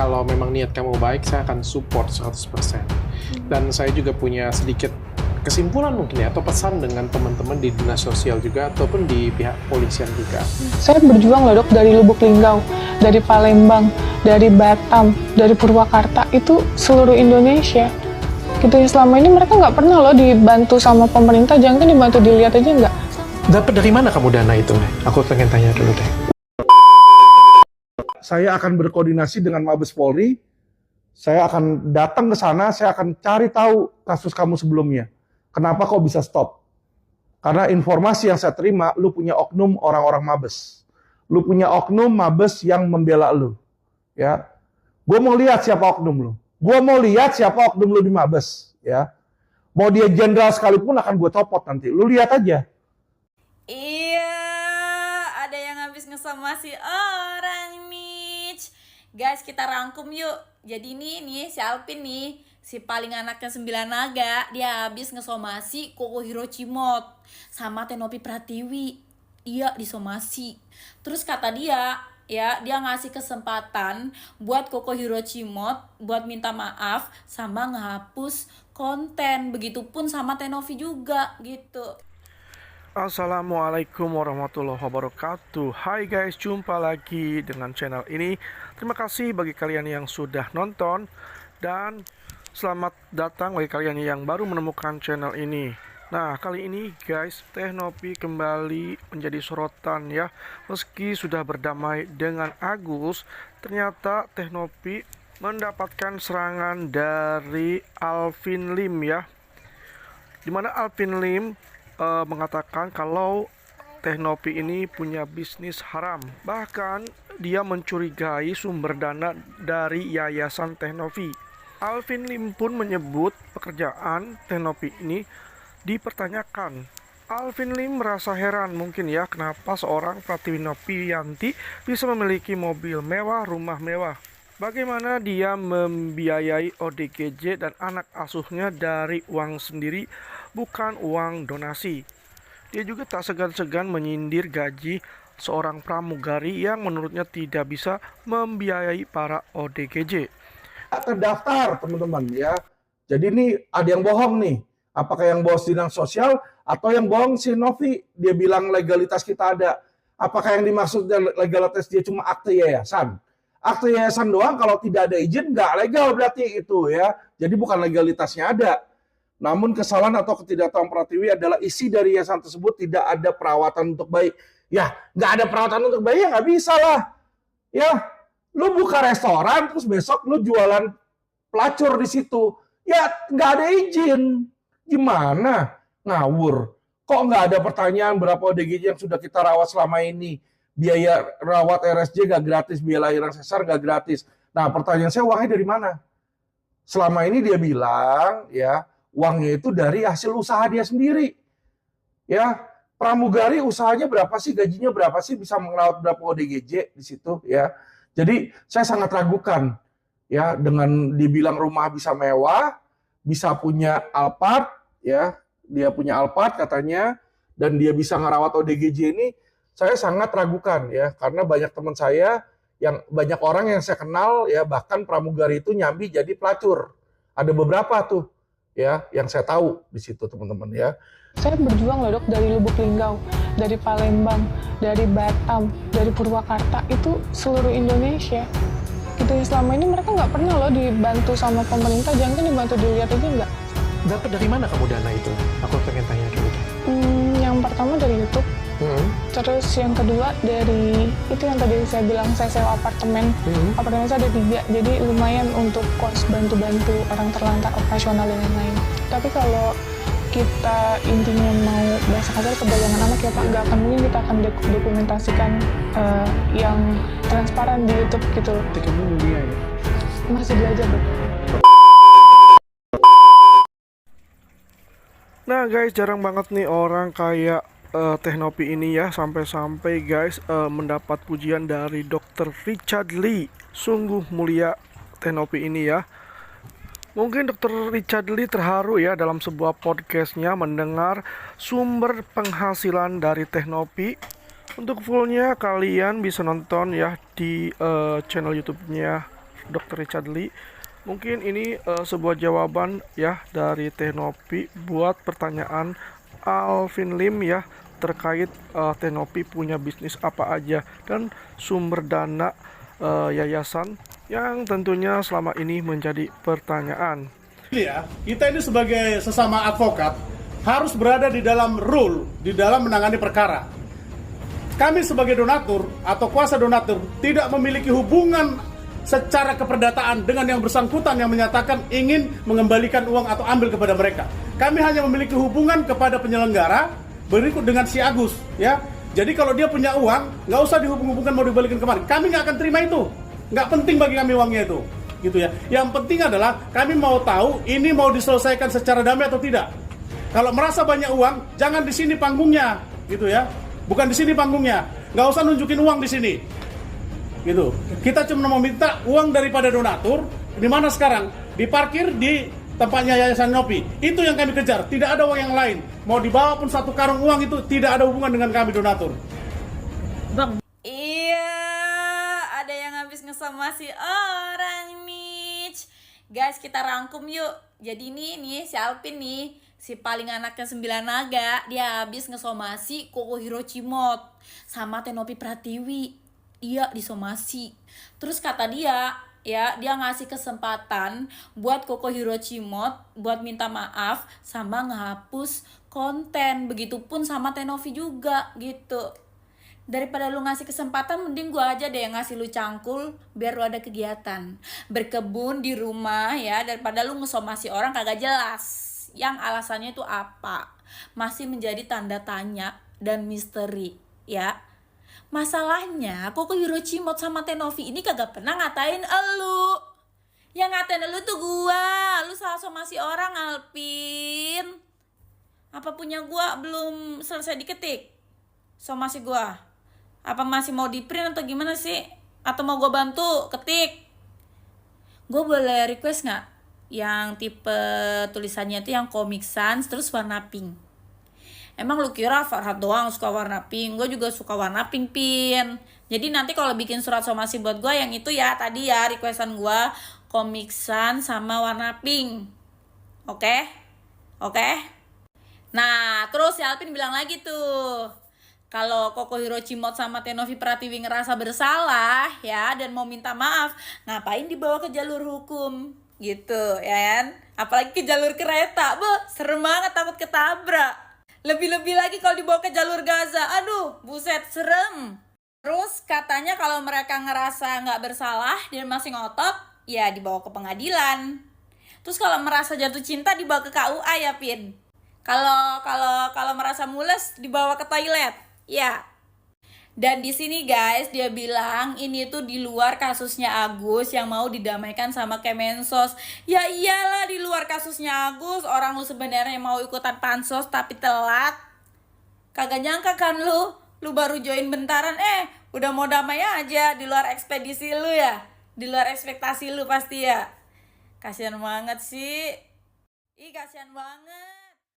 kalau memang niat kamu baik, saya akan support 100%. Dan saya juga punya sedikit kesimpulan mungkin ya, atau pesan dengan teman-teman di dinas sosial juga, ataupun di pihak polisian juga. Saya berjuang loh dok, dari Lubuk Linggau, dari Palembang, dari Batam, dari Purwakarta, itu seluruh Indonesia. Gitu ya, selama ini mereka nggak pernah loh dibantu sama pemerintah, jangan kan dibantu, dilihat aja nggak. Dapat dari mana kamu dana itu, Nek? Aku pengen tanya dulu deh. Saya akan berkoordinasi dengan Mabes Polri. Saya akan datang ke sana, saya akan cari tahu kasus kamu sebelumnya. Kenapa kok bisa stop? Karena informasi yang saya terima, lu punya oknum orang-orang Mabes. Lu punya oknum Mabes yang membela lu. Ya. Gue mau lihat siapa oknum lu. Gue mau lihat siapa oknum lu di Mabes. Ya. Mau dia jenderal sekalipun akan gue copot nanti. Lu lihat aja. Iya, ada yang habis ngesomasi orang nih. Guys, kita rangkum yuk. Jadi nih si Alpin nih, si paling anaknya 9 naga, dia habis ngesomasi Koko Hiroshimot sama Tenopi Pratiwi. Dia disomasi. Terus kata dia, ya, dia ngasih kesempatan buat Koko Hiroshimot buat minta maaf sama ngehapus konten. Begitupun sama Tenovi juga gitu. Assalamualaikum warahmatullahi wabarakatuh. Hai guys, jumpa lagi dengan channel ini. Terima kasih bagi kalian yang sudah nonton, dan selamat datang bagi kalian yang baru menemukan channel ini. Nah, kali ini guys, Tenopi kembali menjadi sorotan ya. Meski sudah berdamai dengan Agus, ternyata Tenopi mendapatkan serangan dari Alvin Lim ya. Dimana Alvin Lim mengatakan kalau Tenopi ini punya bisnis haram. Bahkan dia mencurigai sumber dana dari Yayasan Tenopi. Alvin Lim pun menyebut pekerjaan Tenopi ini dipertanyakan. Alvin Lim merasa heran mungkin ya, kenapa seorang Pratiwi Nopianti bisa memiliki mobil mewah, rumah mewah. Bagaimana dia membiayai ODGJ dan anak asuhnya dari uang sendiri, bukan uang donasi. Dia juga tak segan-segan menyindir gaji seorang pramugari yang menurutnya tidak bisa membiayai para ODGJ. Terdaftar teman-teman ya. Jadi ini ada yang bohong nih. Apakah yang bohong dinas sosial atau yang bohong si Novi? Dia bilang legalitas kita ada. Apakah yang dimaksud legalitas dia cuma akte yayasan? Akte yayasan doang, kalau tidak ada izin nggak legal berarti itu ya. Jadi bukan legalitasnya ada. Namun kesalahan atau ketidaktahuan Pratiwi adalah isi dari yayasan tersebut tidak ada perawatan untuk bayi. Ya, nggak ada perawatan untuk bayi ya nggak bisa lah. Ya, lu buka restoran terus besok lu jualan pelacur di situ. Ya, nggak ada izin. Gimana? Ngawur. Kok nggak ada pertanyaan berapa ODGJ yang sudah kita rawat selama ini? Biaya rawat RSJ nggak gratis, biaya lahiran sesar nggak gratis. Nah, pertanyaan saya, uangnya dari mana? Selama ini dia bilang, ya, uangnya itu dari hasil usaha dia sendiri. Ya, pramugari usahanya berapa sih, gajinya berapa sih, bisa merawat berapa ODGJ di situ, ya. Jadi, saya sangat ragukan, ya, dengan dibilang rumah bisa mewah, bisa punya Alphard, ya, dia punya Alphard katanya, dan dia bisa ngerawat ODGJ ini. Saya sangat ragukan ya, karena banyak teman saya, yang banyak orang yang saya kenal ya, bahkan pramugari itu nyambi jadi pelacur. Ada beberapa tuh ya yang saya tahu di situ teman-teman ya. Saya berjuang loh dok, dari Lubuk Linggau, dari Palembang, dari Batam, dari Purwakarta, itu seluruh Indonesia. Gitu ya, selama ini mereka nggak pernah loh dibantu sama pemerintah, jangan kan dibantu, dilihat aja nggak. Dapat dari mana kamu dana itu? Aku pengen tanya dulu deh. Yang pertama dari YouTube. Terus yang kedua dari itu yang tadi saya bilang, saya sewa apartemen. Apartemen saya ada 3, jadi lumayan untuk kos, bantu-bantu orang terlantar, operasional dan lain-lain. Tapi kalau kita intinya mau bahasa kasar perdagangan anak ya Pak, nggak akan mungkin kita akan dokumentasikan yang transparan di YouTube gitu. Tapi kamu mulia ya? Masih belajar dok. Nah guys, jarang banget nih orang kayak Tenopi ini ya, sampai-sampai guys mendapat pujian dari Dr. Richard Lee. Sungguh mulia Tenopi ini ya. Mungkin Dr. Richard Lee terharu ya dalam sebuah podcastnya mendengar sumber penghasilan dari Tenopi. Untuk fullnya kalian bisa nonton ya di channel YouTube-nya Dr. Richard Lee. Mungkin ini sebuah jawaban ya dari Teh Novi buat pertanyaan Alvin Lim ya, terkait Teh Novi punya bisnis apa aja dan sumber dana yayasan yang tentunya selama ini menjadi pertanyaan. Ya, kita ini sebagai sesama advokat harus berada di dalam rule, di dalam menangani perkara. Kami sebagai donatur atau kuasa donatur tidak memiliki hubungan secara keperdataan dengan yang bersangkutan yang menyatakan ingin mengembalikan uang atau ambil kepada mereka. Kami hanya memiliki hubungan kepada penyelenggara berikut dengan si Agus, ya. Jadi kalau dia punya uang, nggak usah dihubung-hubungkan mau dibalikin kemana. Kami nggak akan terima itu. Nggak penting bagi kami uangnya itu, gitu ya. Yang penting adalah kami mau tahu ini mau diselesaikan secara damai atau tidak. Kalau merasa banyak uang, jangan di sini panggungnya, gitu ya. Bukan di sini panggungnya. Nggak usah nunjukin uang di sini. Gitu. Kita cuma meminta uang daripada donatur. Di mana sekarang? Diparkir di tempatnya Yayasan Novi. Itu yang kami kejar. Tidak ada uang yang lain. Mau dibawa pun satu karung uang itu tidak ada hubungan dengan kami donatur. Iya, ada yang habis ngesomasi orang nih. Guys, kita rangkum yuk. Jadi nih si Alvin nih, si paling anaknya 9 naga, dia habis ngesomasi Koko Hiroshimot sama Teh Novi Pratiwi. Dia disomasi. Terus kata dia, ya, dia ngasih kesempatan buat Koko Hiroshimot buat minta maaf sama ngehapus konten. Begitupun sama Teh Novi juga gitu. Daripada lu ngasih kesempatan, mending gua aja deh yang ngasih lu cangkul biar lu ada kegiatan. Berkebun di rumah ya, daripada lu ngesomasi orang kagak jelas yang alasannya itu apa. Masih menjadi tanda tanya dan misteri ya. Masalahnya Koko Hiroshimot sama Teh Novi ini kagak pernah ngatain elu. Yang ngatain elu tuh gua. Lu salah somasi orang, Alvin. Apa punya gua belum selesai diketik? Somasi gua. Apa masih mau di print atau gimana sih? Atau mau gua bantu ketik? Gua boleh request gak? Yang tipe tulisannya itu yang Comic Sans terus warna pink. Emang lu kira Farhad doang suka warna pink? Gue juga suka warna pink, Pin. Jadi nanti kalau bikin surat somasi buat gue yang itu ya, tadi ya requestan gue Comic Sans sama warna pink. Oke? Oke? Nah, terus si Alvin bilang lagi tuh, kalau Koko Hiroshimot sama Teh Novi Pratiwi ngerasa bersalah ya dan mau minta maaf, ngapain dibawa ke jalur hukum? Gitu ya kan? Apalagi ke jalur kereta, serem banget, takut ketabrak. Lebih-lebih lagi kalau dibawa ke jalur Gaza. Aduh, buset, serem. Terus katanya kalau mereka ngerasa nggak bersalah dan masih ngotot, ya dibawa ke pengadilan. Terus kalau merasa jatuh cinta dibawa ke KUA ya, Pin. Kalau merasa mules dibawa ke toilet. Ya. Dan di sini guys, dia bilang ini tuh di luar kasusnya Agus yang mau didamaikan sama Kemensos. Ya iyalah, di luar kasusnya Agus, orang lu sebenarnya mau ikutan pansos tapi telat. Kagak nyangka kan lu baru join bentaran, udah mau damai aja, di luar ekspedisi lu ya. Di luar ekspektasi lu pasti ya. Kasian banget sih. Ih, kasian banget.